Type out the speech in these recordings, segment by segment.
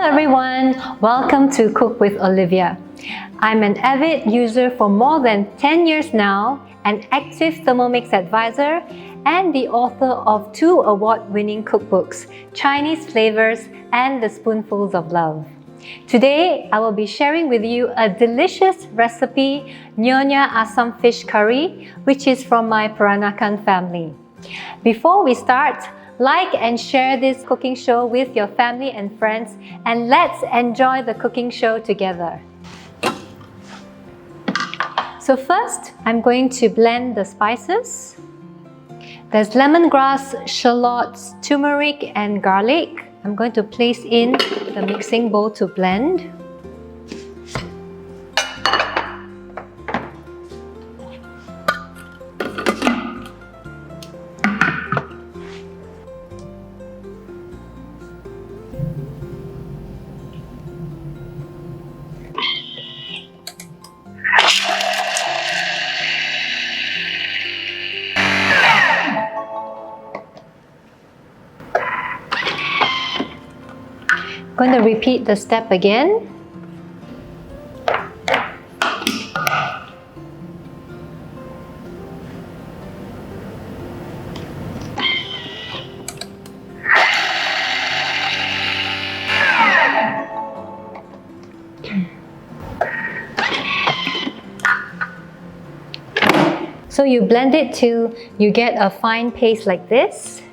Hello everyone, welcome to Cook with Olivia. I'm an avid user for more than 10 years now, an active Thermomix advisor, and the author of 2 award-winning cookbooks, Chinese Flavours and the Spoonfuls of Love. Today, I will be sharing with you a delicious recipe, Nyonya Asam Fish Curry, which is from my Peranakan family. Before we start, like and share this cooking show with your family and friends, and let's enjoy the cooking show together. So first, I'm going to blend the spices. There's lemongrass, shallots, turmeric and garlic. I'm going to place in the mixing bowl to blend. I'm going to repeat the step again. So you blend it till you get a fine paste like this.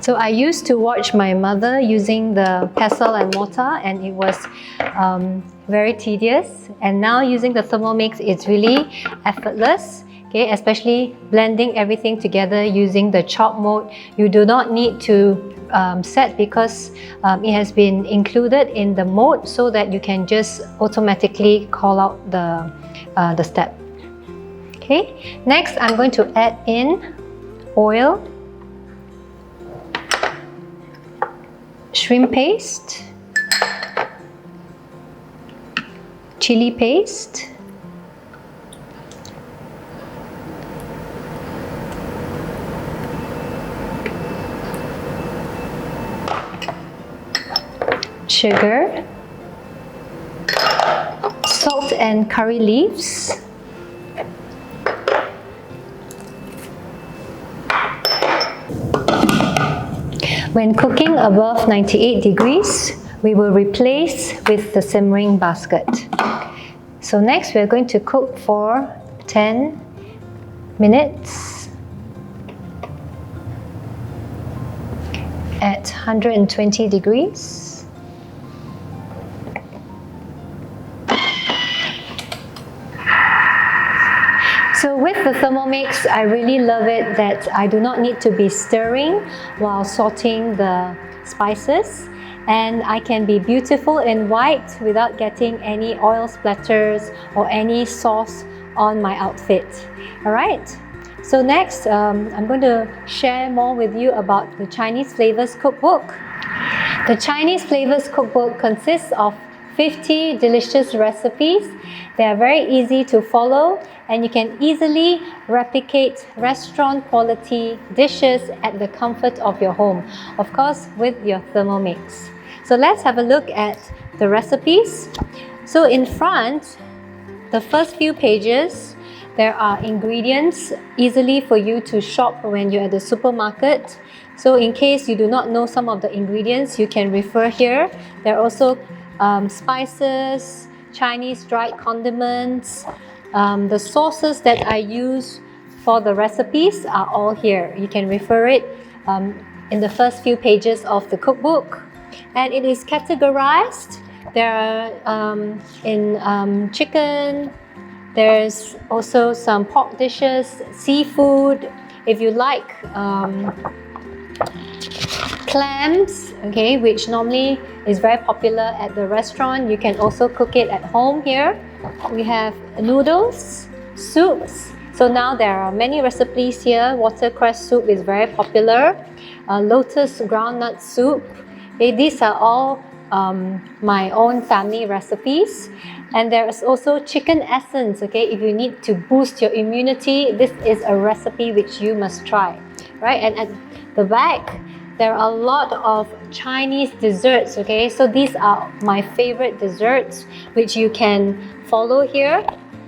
So I used to watch my mother using the pestle and mortar, and it was very tedious. And now using the Thermomix, it's really effortless. Okay, especially blending everything together using the chop mode. You do not need to set because it has been included in the mode so that you can just automatically call out the step. Okay, next I'm going to add in oil, shrimp paste, chili paste, sugar, salt and curry leaves, when cooking above 98 degrees, we will replace with the simmering basket. So next we are going to cook for 10 minutes at 120 degrees. So with the Thermomix, I really love it that I do not need to be stirring while sauteing the spices, and I can be beautiful and white without getting any oil splatters or any sauce on my outfit. Alright, so next I'm going to share more with you about the Chinese Flavours cookbook. The Chinese Flavours cookbook consists of 50 delicious recipes. They are very easy to follow, and you can easily replicate restaurant quality dishes at the comfort of your home, of course with your Thermomix. So let's have a look at the recipes. So in front, the first few pages, there are ingredients easily for you to shop when you're at the supermarket. So in case you do not know some of the ingredients, you can refer here. There are also spices, Chinese dried condiments. The sauces that I use for the recipes are all here. You can refer it in the first few pages of the cookbook. And it is categorized. There are in chicken, there's also some pork dishes, seafood. If you like clams, okay, which normally is very popular at the restaurant, you can also cook it at home here. We have noodles, soups. So now there are many recipes here. Watercress soup is very popular. Lotus groundnut soup. Okay, these are all my own family recipes. And there is also chicken essence. Okay, if you need to boost your immunity, this is a recipe which you must try, right? And at the back, there are a lot of Chinese desserts, okay? So these are my favorite desserts, which you can follow here.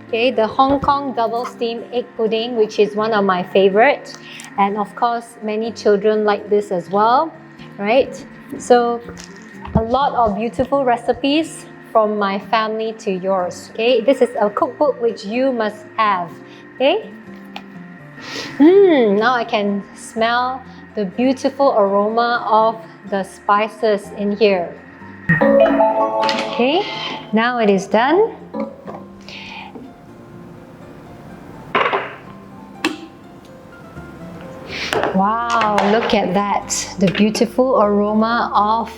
Okay, the Hong Kong double steamed egg pudding, which is one of my favorite. And of course, many children like this as well, right? So a lot of beautiful recipes from my family to yours, okay? This is a cookbook which you must have, okay? Now I can smell the beautiful aroma of the spices in here. Okay, now it is done. Wow, look at that. The beautiful aroma of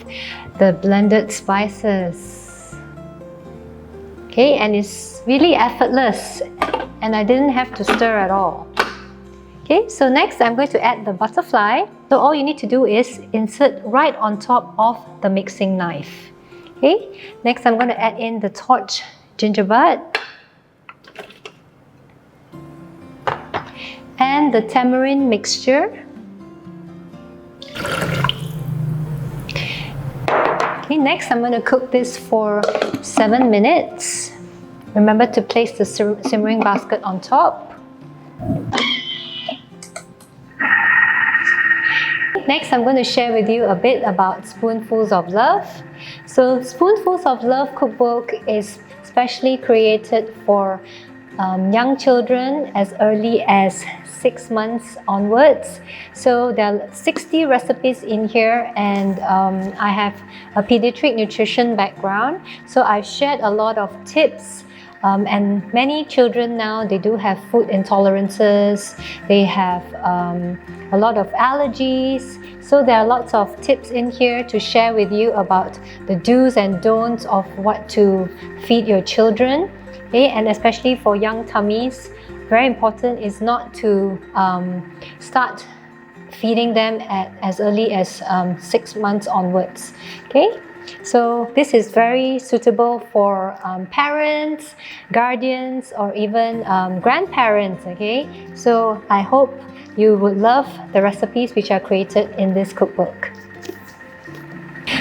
the blended spices. Okay, and it's really effortless and I didn't have to stir at all. Okay, so next I'm going to add the butterfly. So all you need to do is insert right on top of the mixing knife. Okay, next I'm going to add in the torch gingerbread and the tamarind mixture. Okay, next I'm going to cook this for 7 minutes. Remember to place the simmering basket on top. Next, I'm going to share with you a bit about Spoonfuls of Love. So Spoonfuls of Love cookbook is specially created for young children as early as 6 months onwards. So there are 60 recipes in here, and I have a pediatric nutrition background. So I've shared a lot of tips. And many children now, they do have food intolerances, they have a lot of allergies. So there are lots of tips in here to share with you about the do's and don'ts of what to feed your children. Okay? And especially for young tummies, very important is not to start feeding them at as early as 6 months onwards. Okay? So this is very suitable for parents, guardians, or even grandparents, okay? So I hope you would love the recipes which are created in this cookbook.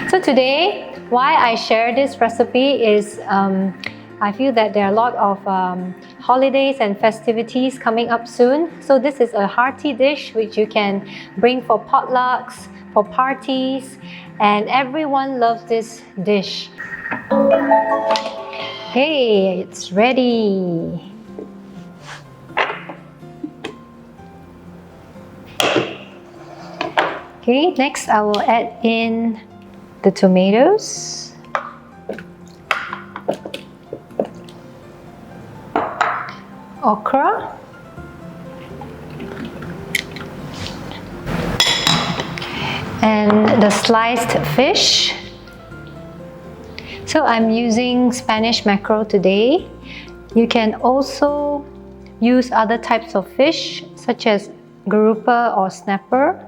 So today, why I share this recipe is I feel that there are a lot of holidays and festivities coming up soon. So this is a hearty dish which you can bring for potlucks, for parties, and everyone loves this dish. Okay, it's ready. Okay, next I will add in the tomatoes, okra, and the sliced fish. So I'm using Spanish mackerel today. You can also use other types of fish such as grouper or snapper.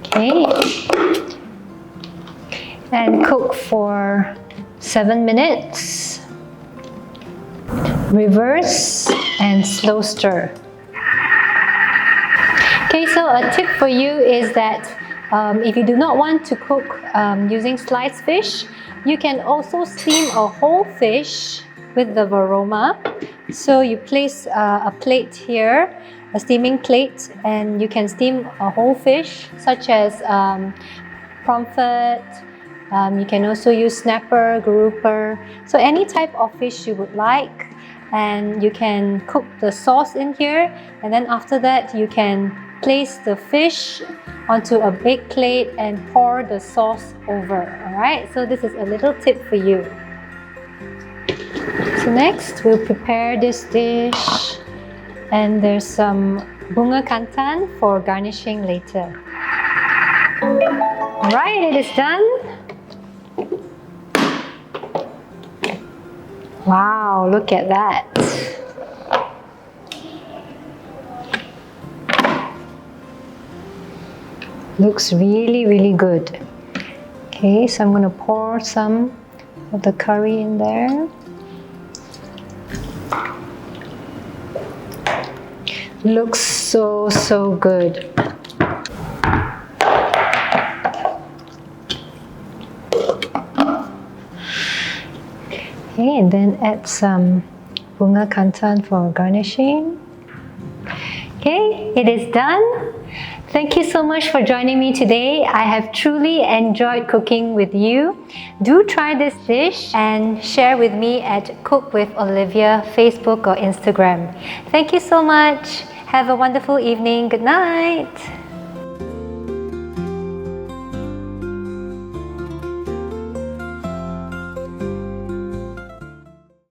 Okay, and cook for 7 minutes. Reverse and slow stir. Okay, so a tip for you is that if you do not want to cook using sliced fish, you can also steam a whole fish with the varoma. So you place a plate here, a steaming plate, and you can steam a whole fish such as pomfret. You can also use snapper, grouper, so any type of fish you would like, and you can cook the sauce in here, and then after that you can place the fish onto a big plate and pour the sauce over. Alright, so this is a little tip for you. So next we'll prepare this dish, and there's some bunga kantan for garnishing later. Alright, it is done. Wow, look at that. Looks really, really good. Okay, so I'm going to pour some of the curry in there. Looks so good. Okay, and then add some bunga kantan for garnishing. Okay, it is done. Thank you so much for joining me today. I have truly enjoyed cooking with you. Do try this dish and share with me at Cook with Olivia Facebook or Instagram. Thank you so much. Have a wonderful evening. Good night.